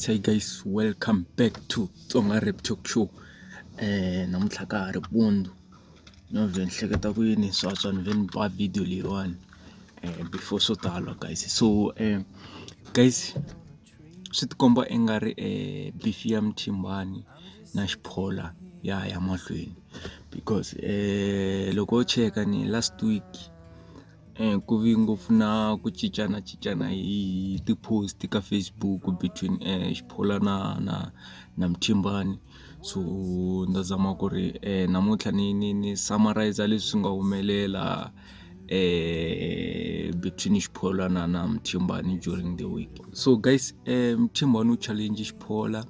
Hey guys, welcome back to Tsonga Rap Talk Show. Namuntlha ka ha ri Pundu. No vhe ni hleketa ku yini swaswa ni ve ni ba video leyiwani before swo tala guys. So guys, swi tikomba i nga ri beef ya Mthimbani na Xphola ya mahlweni because loko cheka ni last week ku vi ngopfu na ku cincana hi ti-post ka Facebook between Xphola na Mthimbani. So nda zama ku ri namuntlha ni summarize leswi nga humelela between Xphola na Mthimbani during the week. So guys, Mthimbani u challenge Xphola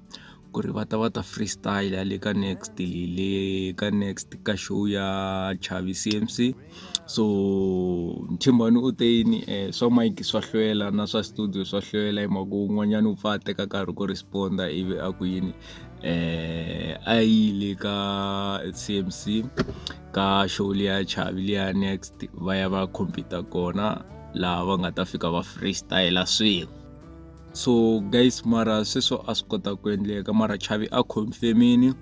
ku ri va ta freestyle le ka next ka show ya Chavi CMC. So Mthimbani u te yini swa mic swa hlwela na swa studio swa hlwela hi mhaka un'wanyana u pfa teka nkarhi ku responda ivi a ku yini a yile ka CMC ka show liya Chavi liya next va ya va compete kona laha va nga ta fika va freestyle swin'we. So guys, mara sweswo a swi kota ku endleka mara Chavi a confirmini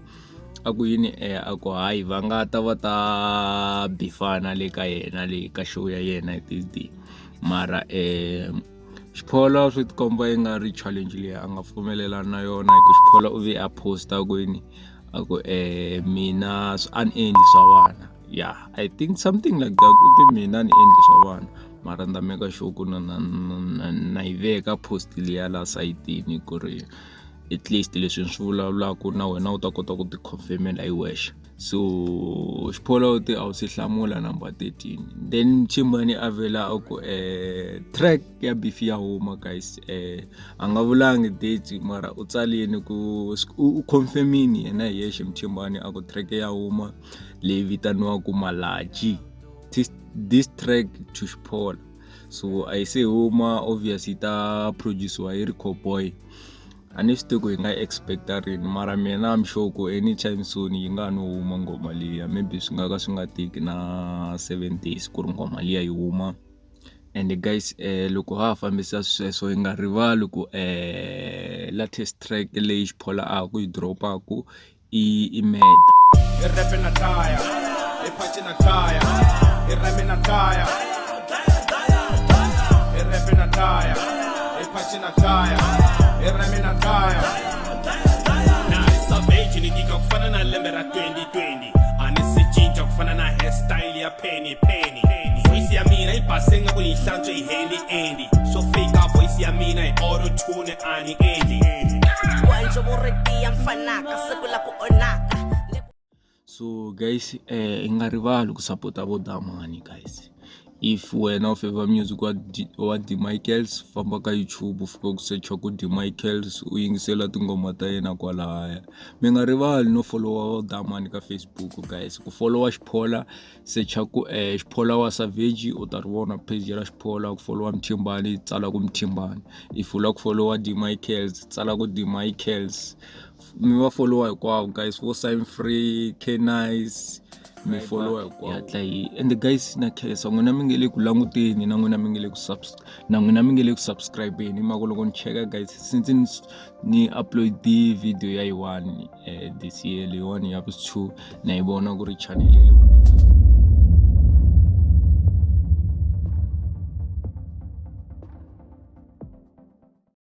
a ku yini a ku hayi va nga ta va ta bifana le ka yena le ka show ya yena this day. Mara Xphola swi tikomba yi nga ri challenge leyi a nga pfumelelana na yona hi ku Xphola u ve a posta ku yini a ku mina a ni endli swa vana. Yeah, I think something like that u te mina ni endli swa vana mara nda make sure ku na yi veka post liya la sayitini ku ri at least leswi swi vulavulaka na wena u ta kota ku ti confirmela hi wexe. So Xphola u te a wu si hlamula number 13 then Mthimbani a vela a ku track ya beef ya huma guys. A nga vulangi date mara u tsalini ku u confirmini yena hi yexe Mthimbani a ku track ya huma leyi vitaniwaku Malaji this track to Xphola. So I say huma obviously ta produciwa hi Rico Boy. A ni swi tivi ku hi nga expecta rini mara mina I'm sure ku anytime soon yi nga no huma ngoma liya, maybe swi nga ka swi nga tiki na 7 days ku ri ngoma liya yi huma. And guys loko ha fambisa sweswo hi nga rivali ku latest track leyi Xphola a ku yi dropaku i Meda. I rap na taya, I punch na taya, I rap na taya, I rap na taya, I punch na taya, I rap na taya. Na savage ni dika kufana na lembera 2020. Anisi chinja kufana na hairstyle ya penny. Voice ya mina ipasenga kuni hlantswe handy. So fake a voice ya mina I auto tune ani endi. Wanjo boreti ya mfanaka sekula ku onaka. So guys, i nga rivali ku support vo Damani guys. If wena u favor music wa D Michaels, famba ka YouTube fika ku search ku D Michaels u yingisela tingoma ta yena kwalaya. Mi nga rivali no follow Damani ka Facebook guys. Ku follow Xphola search ku Xphola wa Savage u ta vona page ya Xphola. Ku follow Mthimbani tsala ku Mthimbani. If u la ku follow D Michaels tsala ku D Michaels. Mi va follow hinkwavo guys, vo sign free K-Nice mi follow hinkwavo. And guys na khensa n'wina mi nge le ku languteni na n'wina mi nge le ku subscribe hi mhaka loko ni cheka guys since ni upload video ya yi 1 this year leyiwani ya vu 2 na yi vona ku ri channel leyi